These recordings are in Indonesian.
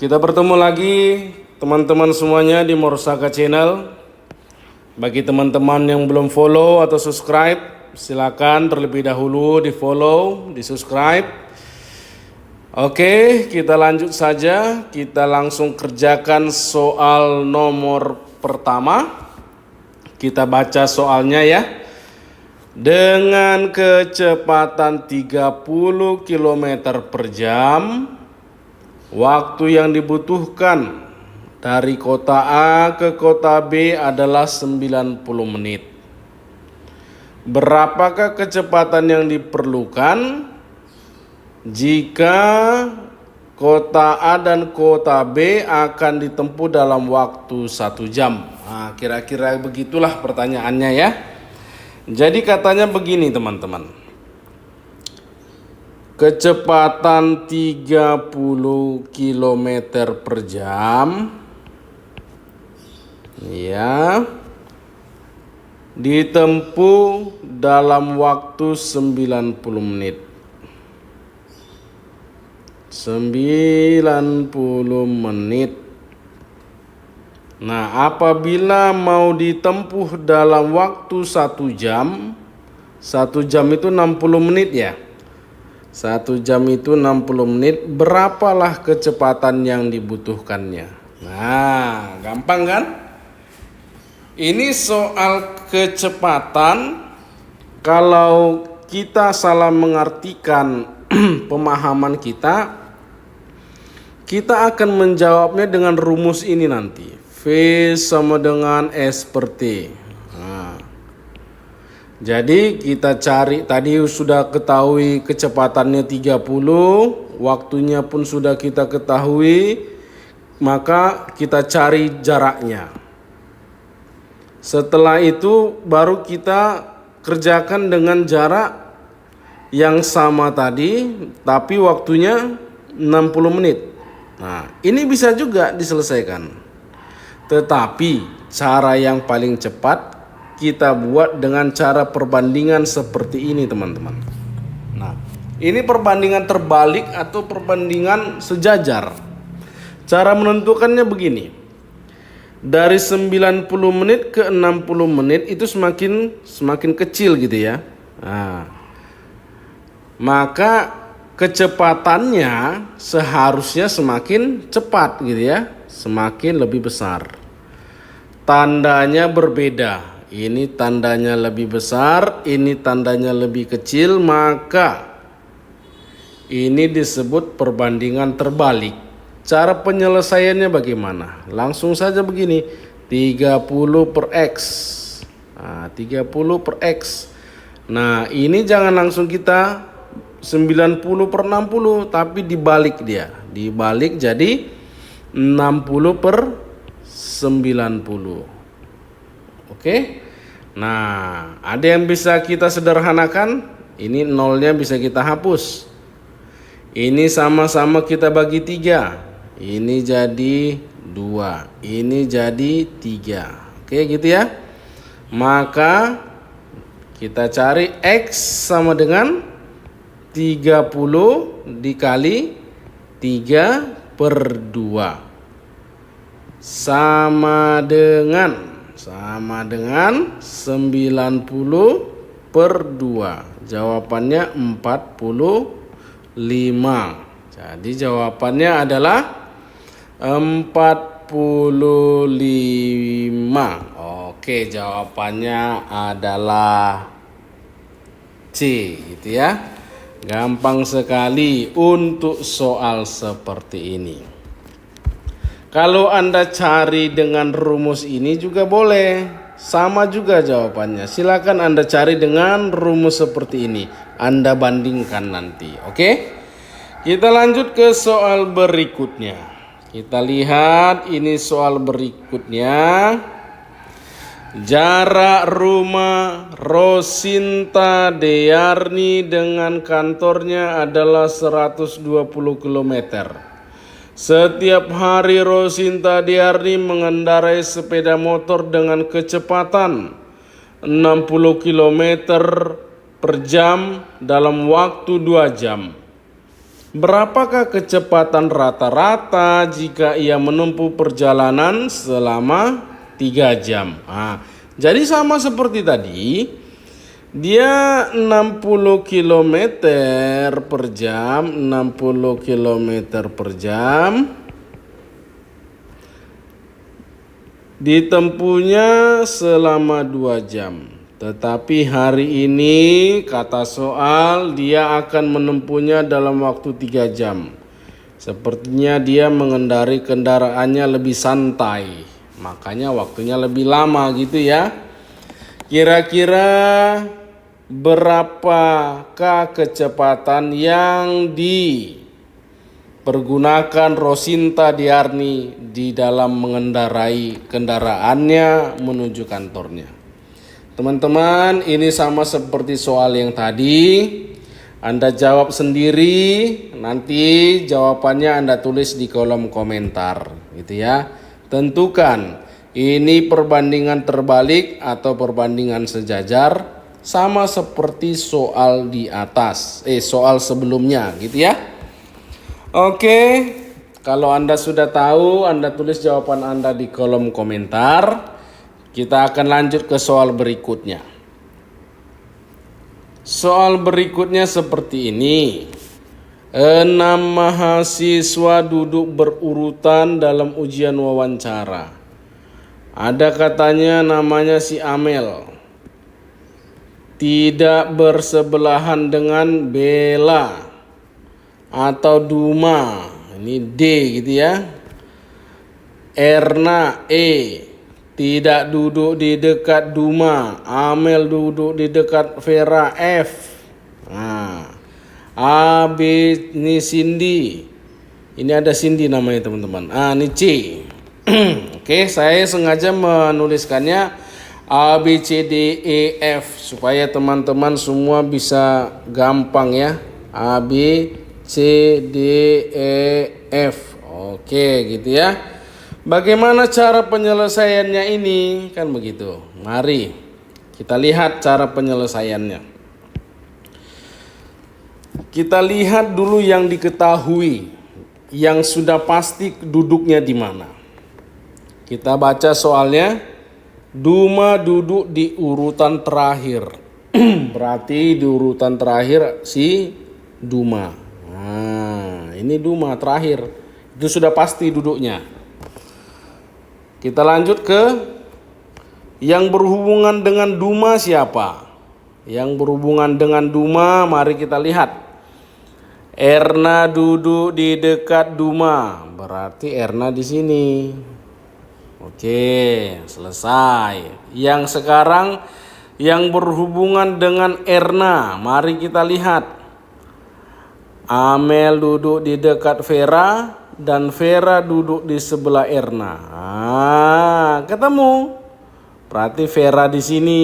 Kita bertemu lagi teman-teman semuanya di Morsaka Channel. Bagi teman-teman yang belum follow atau subscribe, silakan terlebih dahulu di follow, di subscribe. Oke, kita lanjut saja. Kita langsung kerjakan soal nomor pertama. Kita baca soalnya ya. Dengan kecepatan 30 km per jam, waktu yang dibutuhkan dari kota A ke kota B adalah 90 menit. Berapakah kecepatan yang diperlukan jika kota A dan kota B akan ditempuh dalam waktu 1 jam? Nah, kira-kira begitulah pertanyaannya ya. Jadi katanya begini teman-teman. Kecepatan 30 km per jam ya ditempuh dalam waktu 90 menit. 90 menit. Nah, apabila mau ditempuh dalam waktu 1 jam, 1 jam itu 60 menit ya. 1 jam itu 60 menit, berapalah kecepatan yang dibutuhkannya? Nah, gampang kan? Ini soal kecepatan. Kalau kita salah mengartikan pemahaman kita akan menjawabnya dengan rumus ini nanti. V sama dengan S per T. Nah, jadi kita cari, tadi sudah ketahui kecepatannya 30, waktunya pun sudah kita ketahui, maka kita cari jaraknya. Setelah itu baru kita kerjakan dengan jarak yang sama tadi, tapi waktunya 60 menit. Nah, ini bisa juga diselesaikan. Tetapi cara yang paling cepat kita buat dengan cara perbandingan seperti ini teman-teman. Nah, ini perbandingan terbalik atau perbandingan sejajar. Cara menentukannya begini. Dari 90 menit ke 60 menit itu semakin kecil gitu ya. Nah, maka kecepatannya seharusnya semakin cepat gitu ya, semakin lebih besar. Tandanya berbeda. Ini tandanya lebih besar, ini tandanya lebih kecil, maka ini disebut perbandingan terbalik. Cara penyelesaiannya bagaimana? Langsung saja begini, 30 per X. Nah, 30 per X. Nah, ini jangan langsung kita 90 per 60, tapi dibalik dia. Dibalik jadi 60 per 90. Oke. Nah, ada yang bisa kita sederhanakan. Ini nolnya bisa kita hapus. Ini sama-sama kita bagi 3. Ini jadi 2. Ini jadi 3. Oke gitu ya. Maka kita cari X sama dengan 30 dikali 3 per 2. Sama dengan 90 per 2. Jawabannya 45. Jadi jawabannya adalah 45. Oke, jawabannya adalah C gitu ya. Gampang sekali untuk soal seperti ini. Kalau Anda cari dengan rumus ini juga boleh. Sama juga jawabannya. Silakan Anda cari dengan rumus seperti ini. Anda bandingkan nanti. Oke? Kita lanjut ke soal berikutnya. Kita lihat ini soal berikutnya. Jarak rumah Rosinta Deyarni dengan kantornya adalah 120 km. Setiap hari Rosinta Deyarni mengendarai sepeda motor dengan kecepatan 60 km per jam dalam waktu 2 jam. Berapakah kecepatan rata-rata jika ia menempuh perjalanan selama 3 jam? Nah, jadi sama seperti tadi, dia 60 km per jam, 60 km per jam, ditempuhnya selama 2 jam. Tetapi hari ini kata soal dia akan menempuhnya dalam waktu 3 jam. Sepertinya dia mengendari kendaraannya lebih santai, makanya waktunya lebih lama gitu ya. Kira-kira berapakah kecepatan yang dipergunakan Rosinta Diarni di dalam mengendarai kendaraannya menuju kantornya? Teman-teman, ini sama seperti soal yang tadi. Anda jawab sendiri, nanti jawabannya Anda tulis di kolom komentar, gitu ya. Tentukan ini perbandingan terbalik atau perbandingan sejajar, sama seperti soal di atas, soal sebelumnya, gitu ya. Oke, kalau Anda sudah tahu, Anda tulis jawaban Anda di kolom komentar. Kita akan lanjut ke soal berikutnya. Soal berikutnya seperti ini. 6 mahasiswa duduk berurutan dalam ujian wawancara. Ada katanya namanya si Amel. Tidak bersebelahan dengan Bella atau Duma. Ini D gitu ya. Erna E. Tidak duduk di dekat Duma. Amel duduk di dekat Vera F. Nah, A, B, ini Cindy. Ini ada Cindy namanya teman-teman. Ini C. Oke, saya sengaja menuliskannya A, B, C, D, E, F. Supaya teman-teman semua bisa gampang ya. A, B, C, D, E, F. Oke, gitu ya. Bagaimana cara penyelesaiannya ini? Kan begitu. Mari kita lihat cara penyelesaiannya. Kita lihat dulu yang diketahui, yang sudah pasti duduknya di mana. Kita baca soalnya. Duma duduk di urutan terakhir. Berarti di urutan terakhir si Duma. Nah, ini Duma terakhir. Itu sudah pasti duduknya. Kita lanjut ke yang berhubungan dengan Duma siapa? Yang berhubungan dengan Duma, mari kita lihat. Erna duduk di dekat Duma, berarti Erna di sini. Oke, selesai. Yang sekarang yang berhubungan dengan Erna, mari kita lihat. Amel duduk di dekat Vera dan Vera duduk di sebelah Erna. Ketemu. Berarti Vera di sini.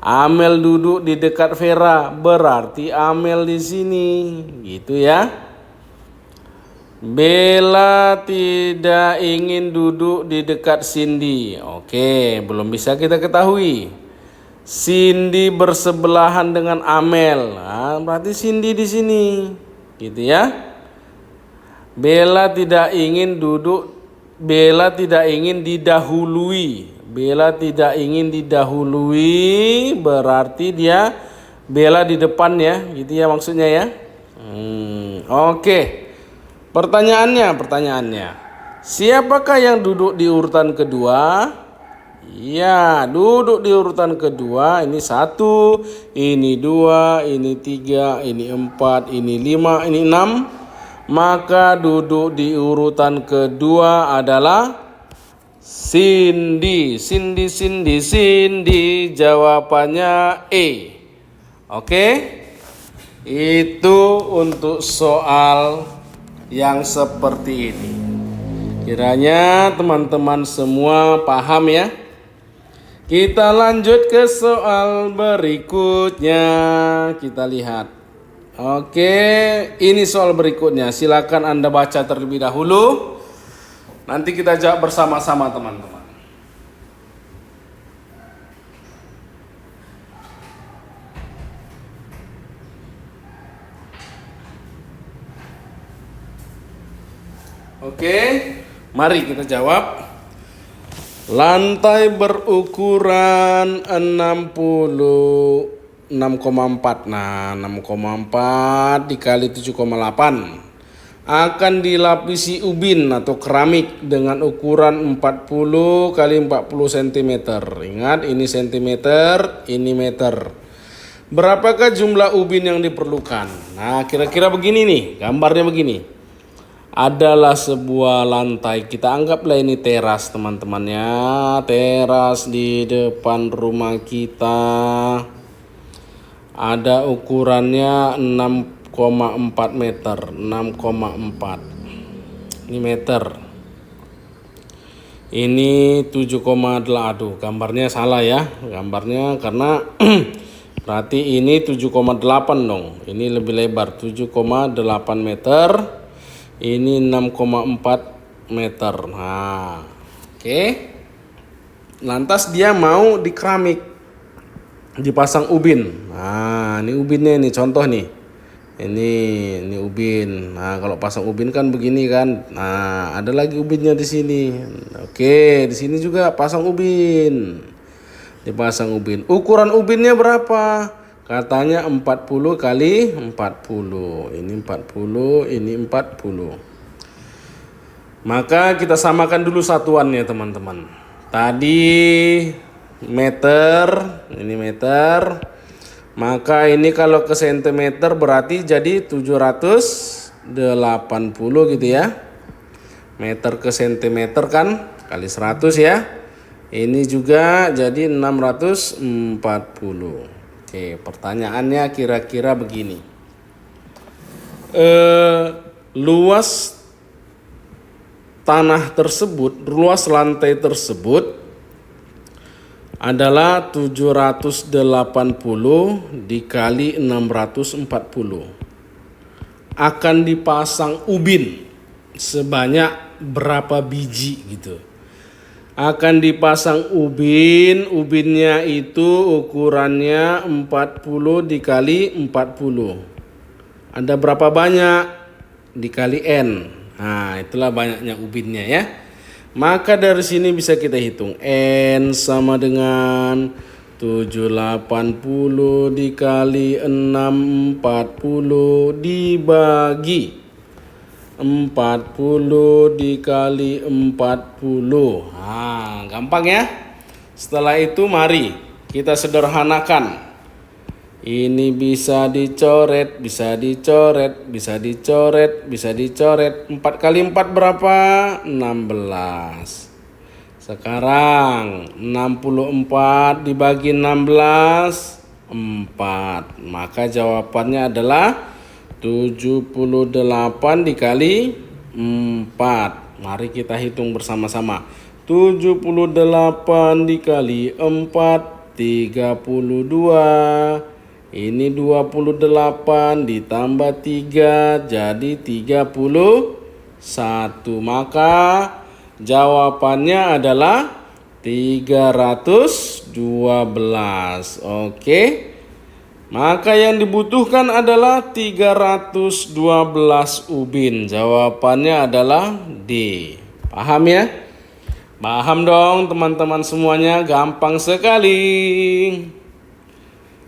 Amel duduk di dekat Vera, berarti Amel di sini. Gitu ya. Bella tidak ingin duduk di dekat Cindy. Oke, belum bisa kita ketahui. Cindy bersebelahan dengan Amel. Berarti Cindy di sini. Gitu ya. Bella tidak ingin didahului. Bella tidak ingin didahului, berarti dia Bella di depan ya, gitu ya maksudnya ya. Oke. Pertanyaannya. Siapakah yang duduk di urutan kedua? Ya, duduk di urutan kedua. Ini 1, ini 2, ini 3, ini 4, ini 5, ini 6. Maka duduk di urutan kedua adalah Cindy. Jawabannya E. Oke. Itu untuk soal yang seperti ini. Kiranya teman-teman semua paham ya. Kita lanjut ke soal berikutnya. Kita lihat. Oke, ini soal berikutnya. Silakan Anda baca terlebih dahulu. Nanti kita jawab bersama-sama teman-teman. Oke, mari kita jawab. Lantai berukuran 6,4. Nah, 6,4 dikali 7,8 akan dilapisi ubin atau keramik dengan ukuran 40 kali 40 cm. Ingat, ini cm, ini meter. Berapakah jumlah ubin yang diperlukan? Nah, kira-kira begini nih, gambarnya begini. Adalah sebuah lantai, kita anggaplah ini teras teman-teman ya, teras di depan rumah kita. Ada ukurannya 6,4 meter, 6,4 ini meter. Ini 7,8, aduh gambarnya salah ya, gambarnya karena berarti ini 7,8 dong, ini lebih lebar, 7,8 meter. Ini 6,4 meter. Nah, oke. Lantas dia mau di keramik, dipasang ubin. Nah, ini ubinnya nih, contoh nih. Ini ubin. Nah, kalau pasang ubin kan begini kan. Nah, ada lagi ubinnya di sini. Oke, di sini juga pasang ubin. Dipasang ubin. Ukuran ubinnya berapa? Katanya 40 kali 40. Ini 40, ini 40. Maka kita samakan dulu satuannya teman-teman. Tadi meter, ini meter. Maka ini kalau ke sentimeter berarti jadi 780 gitu ya. Meter ke sentimeter kan kali 100 ya. Ini juga jadi 640. Oke, pertanyaannya kira-kira begini. Luas tanah tersebut, luas lantai tersebut adalah 780 dikali 640. Akan dipasang ubin sebanyak berapa biji gitu. Akan dipasang ubin, ubinnya itu ukurannya 40 dikali 40. Ada berapa banyak? Dikali N. Nah, itulah banyaknya ubinnya ya. Maka dari sini bisa kita hitung. N sama dengan 780 dikali 640 dibagi 40 dikali 40. Nah, gampang ya. Setelah itu mari kita sederhanakan. Ini bisa dicoret, bisa dicoret, bisa dicoret, bisa dicoret. 4 kali 4 berapa? 16. Sekarang 64 dibagi 16, 4. Maka jawabannya adalah 78 dikali 4. Mari kita hitung bersama-sama. 78 dikali 4, 32. Ini 28 ditambah 3 jadi 31. Maka jawabannya adalah 312. Oke. Maka yang dibutuhkan adalah 312 ubin. Jawabannya adalah D. Paham ya? Paham dong teman-teman semuanya, gampang sekali.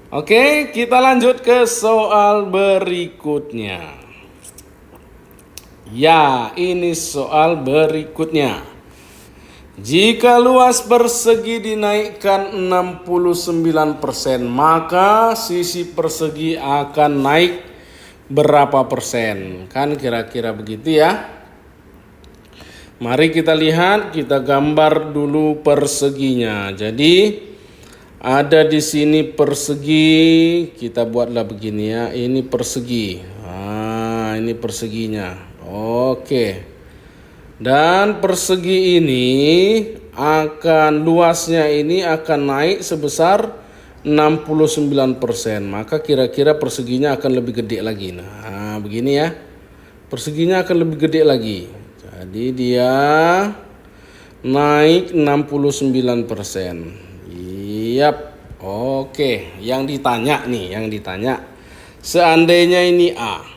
Oke, kita lanjut ke soal berikutnya. Ya, ini soal berikutnya. Jika luas persegi dinaikkan 69%, maka sisi persegi akan naik berapa persen? Kan kira-kira begitu ya. Mari kita lihat, kita gambar dulu perseginya. Jadi ada di sini persegi, kita buatlah begini ya. Ini persegi. Nah, ini perseginya. Oke. Dan persegi ini akan, luasnya ini akan naik sebesar 69%. Maka kira-kira perseginya akan lebih gede lagi. Nah, begini ya. Perseginya akan lebih gede lagi. Jadi dia naik 69%. Yap. Oke, yang ditanya nih, yang ditanya. Seandainya ini A.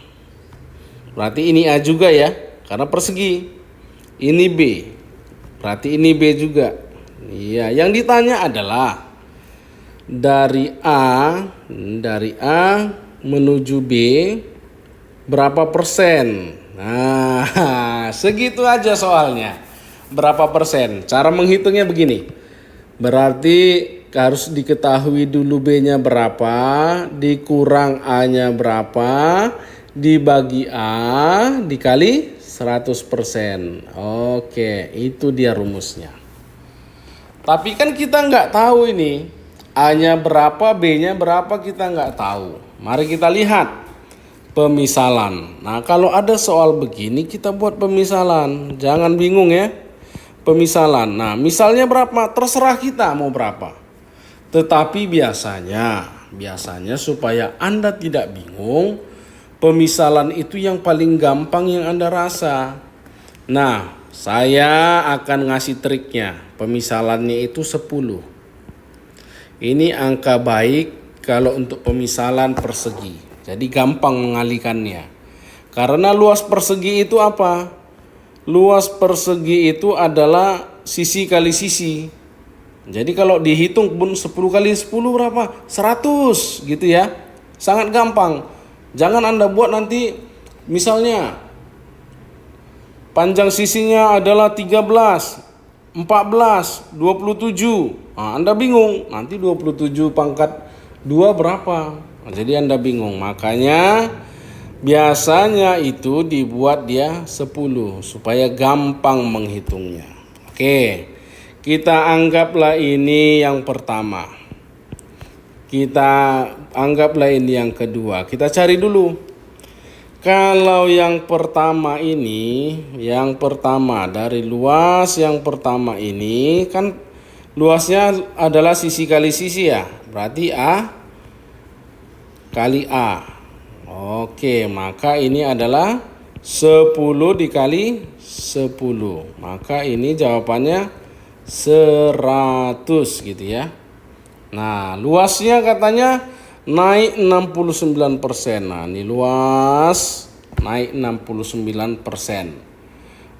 Berarti ini A juga ya, karena persegi. ini B. Berarti ini B juga. Iya, yang ditanya adalah dari A menuju B berapa persen? Nah, segitu aja soalnya. Berapa persen? Cara menghitungnya begini. Berarti harus diketahui dulu B-nya berapa, dikurang A-nya berapa, dibagi A, dikali 100%. Oke, itu dia rumusnya. Tapi kan kita nggak tahu ini. A-nya berapa, B-nya berapa, kita nggak tahu. Mari kita lihat pemisalan. Nah, kalau ada soal begini kita buat pemisalan. Jangan bingung ya. Pemisalan. Nah, misalnya berapa? Terserah kita mau berapa. Tetapi biasanya supaya Anda tidak bingung, pemisalan itu yang paling gampang yang Anda rasa. Nah, saya akan ngasih triknya. Pemisalannya itu 10. Ini angka baik kalau untuk pemisalan persegi. Jadi gampang mengalihkannya. Karena luas persegi itu apa? Luas persegi itu adalah sisi kali sisi. Jadi kalau dihitung pun 10 kali 10 berapa? 100 gitu ya. Sangat gampang. Jangan Anda buat nanti misalnya panjang sisinya adalah 13, 14, 27. Nah, Anda bingung. Nanti 27 pangkat 2 berapa? Nah, jadi Anda bingung. Makanya biasanya itu dibuat dia 10 supaya gampang menghitungnya. Oke, kita anggaplah ini yang pertama. Kita anggaplah ini yang kedua. Kita cari dulu. Kalau yang pertama ini, yang pertama dari luas yang pertama ini kan luasnya adalah sisi kali sisi ya. Berarti A kali A. Oke, maka ini adalah 10 dikali 10. Maka ini jawabannya 100 gitu ya. Nah, luasnya katanya naik 69%. Nah, ini luas naik 69%.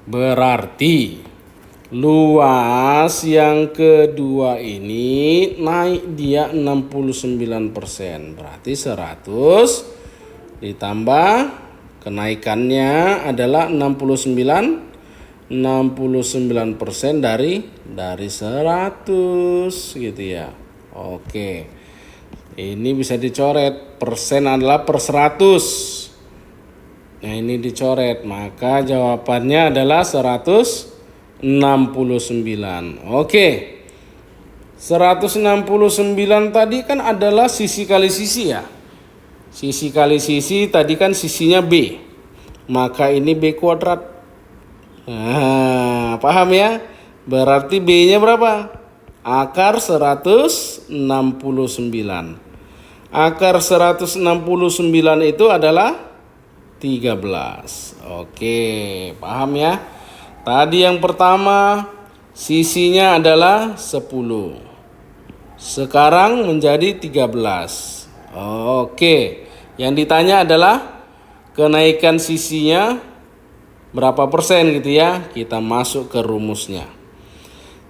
Berarti luas yang kedua ini naik dia 69%. Berarti 100 ditambah kenaikannya adalah 69% dari 100 gitu ya. Oke. Ini bisa dicoret. Persen adalah per 100. Nah, ini dicoret. Maka jawabannya adalah 169. Oke. 169 tadi kan adalah sisi kali sisi ya. Sisi kali sisi tadi kan sisinya B. Maka ini B kuadrat. Nah, paham ya? Berarti B-nya berapa? Akar 169. Akar 169 itu adalah 13. Oke, paham ya? Tadi yang pertama sisinya adalah 10. Sekarang menjadi 13. Oke, yang ditanya adalah kenaikan sisinya berapa persen gitu ya. Kita masuk ke rumusnya.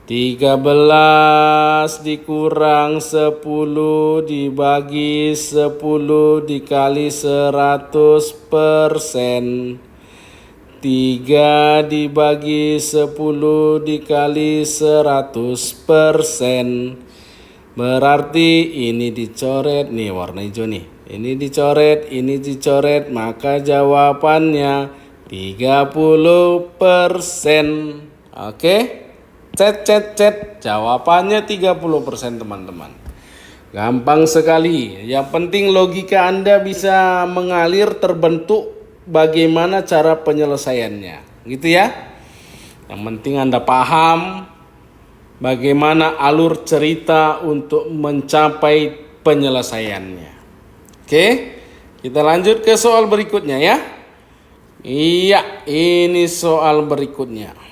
13 dikurang 10 dibagi 10 dikali 100%. 3 dibagi 10 dikali 100%. Berarti ini dicoret nih warna hijau nih. Ini dicoret, maka jawabannya 30%. Oke. Cet. Jawabannya 30% teman-teman. Gampang sekali. Yang penting logika Anda bisa mengalir, terbentuk bagaimana cara penyelesaiannya. Gitu ya. Yang penting Anda paham bagaimana alur cerita untuk mencapai penyelesaiannya. Oke, kita lanjut ke soal berikutnya ya. Iya, ini soal berikutnya.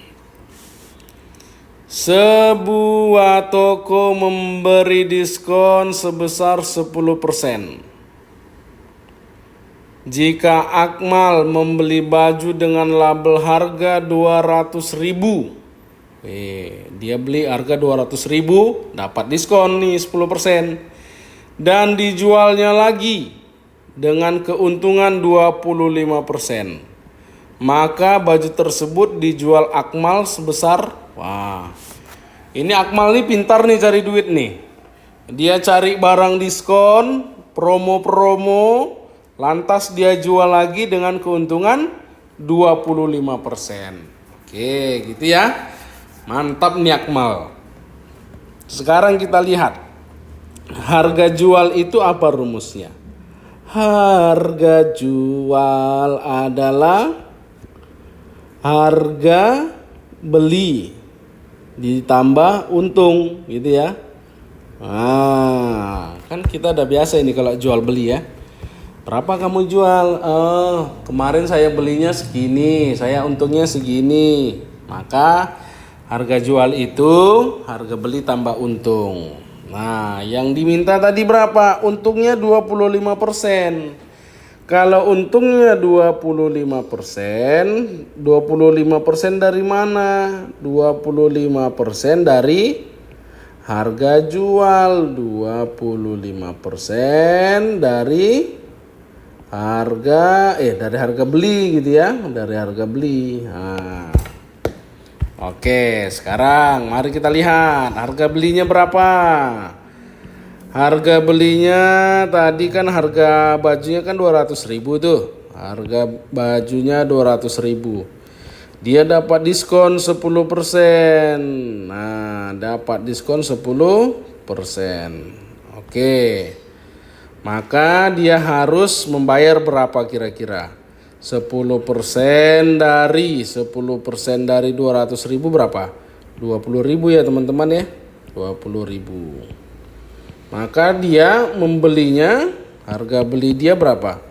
Sebuah toko memberi diskon sebesar 10%. Jika Akmal membeli baju dengan label harga 200.000, dia beli harga 200.000, dapat diskon nih 10%, dan dijualnya lagi dengan keuntungan 25%. Maka baju tersebut dijual Akmal sebesar, wah, ini Akmal nih pintar nih cari duit nih. Dia cari barang diskon, promo-promo, lantas dia jual lagi dengan keuntungan 25%. Oke, gitu ya. Mantap nih Akmal. Sekarang kita lihat. Harga jual itu apa rumusnya? Harga jual adalah harga beli ditambah untung, gitu ya. Nah, kan kita udah biasa ini kalau jual beli ya. Berapa kamu jual? Kemarin saya belinya segini, saya untungnya segini. Maka harga jual itu harga beli tambah untung. Nah, yang diminta tadi berapa? Untungnya 25%. Kalau untungnya 25%, 25% dari mana? 25% dari harga jual, 25% dari harga beli gitu ya, dari harga beli. Nah, oke, sekarang mari kita lihat harga belinya berapa. Harga belinya tadi kan harga bajunya kan 200.000 tuh. Harga bajunya 200.000. Dia dapat diskon 10%. Nah, dapat diskon 10%. Oke. Maka dia harus membayar berapa kira-kira? 10% dari 200.000 berapa? 20.000 ya teman-teman ya. 20.000. Maka dia membelinya, harga beli dia berapa?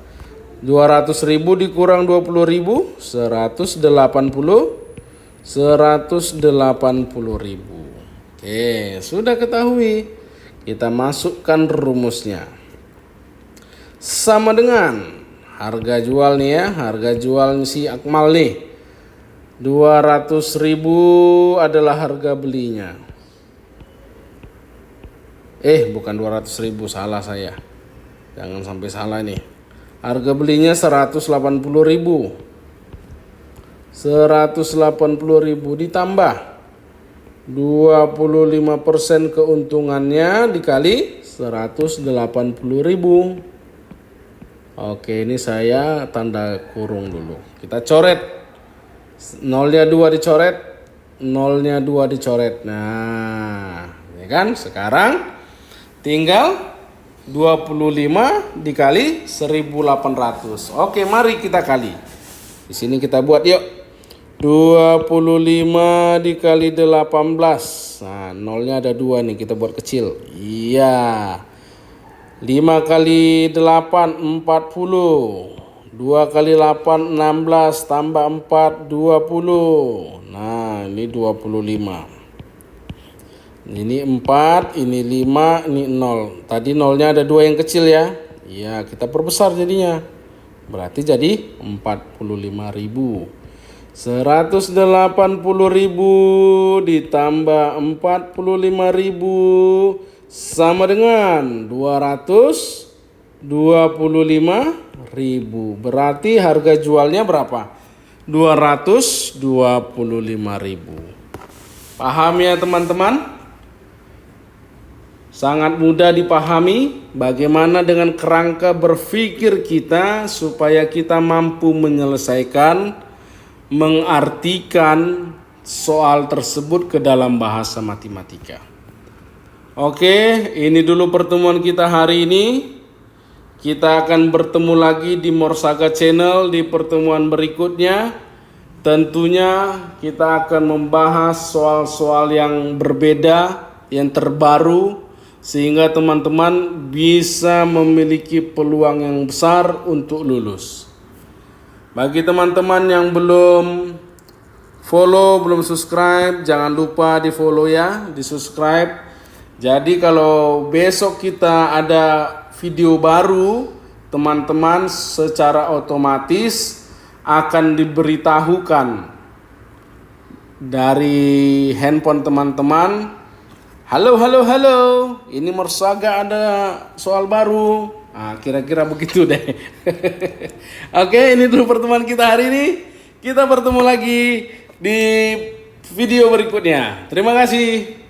200.000 dikurang 20.000, 180.000. Oke, sudah ketahui. Kita masukkan rumusnya. Sama dengan harga jual nih ya, harga jual si Akmal nih. 200.000 adalah harga belinya. Bukan 200.000, salah saya. Jangan sampai salah nih. Harga belinya 180.000. 180.000 ditambah 25% keuntungannya dikali 180.000. Oke, ini saya tanda kurung dulu. Kita coret. Nolnya 2 dicoret, nolnya 2 dicoret. Nah, ya kan? Sekarang tinggal 25 dikali 1.800. Oke, mari kita kali. Di sini kita buat yuk. 25 dikali 18. Nah, nolnya ada 2 nih, kita buat kecil. Iya. 5 kali 8 40. 2 kali 8 16 tambah 4 20. Nah, ini 25. Ini 4, ini 5, ini 0. Tadi nolnya ada 2 yang kecil ya. Iya, kita perbesar jadinya. Berarti jadi 45.000. 180.000 ditambah 45.000 sama dengan 225.000. Berarti harga jualnya berapa? 225.000. Paham ya teman-teman? Sangat mudah dipahami bagaimana dengan kerangka berpikir kita supaya kita mampu menyelesaikan, mengartikan soal tersebut ke dalam bahasa matematika. Oke, ini dulu pertemuan kita hari ini. Kita akan bertemu lagi di Morsaga Channel di pertemuan berikutnya. Tentunya kita akan membahas soal-soal yang berbeda, yang terbaru, sehingga teman-teman bisa memiliki peluang yang besar untuk lulus. Bagi teman-teman yang belum follow, belum subscribe, jangan lupa di follow ya, di subscribe. Jadi kalau besok kita ada video baru, teman-teman secara otomatis akan diberitahukan dari handphone teman-teman, halo, ini Morsaga ada soal baru. Nah, kira-kira begitu deh. Oke, ini dulu pertemuan kita hari ini. Kita bertemu lagi di video berikutnya. Terima kasih.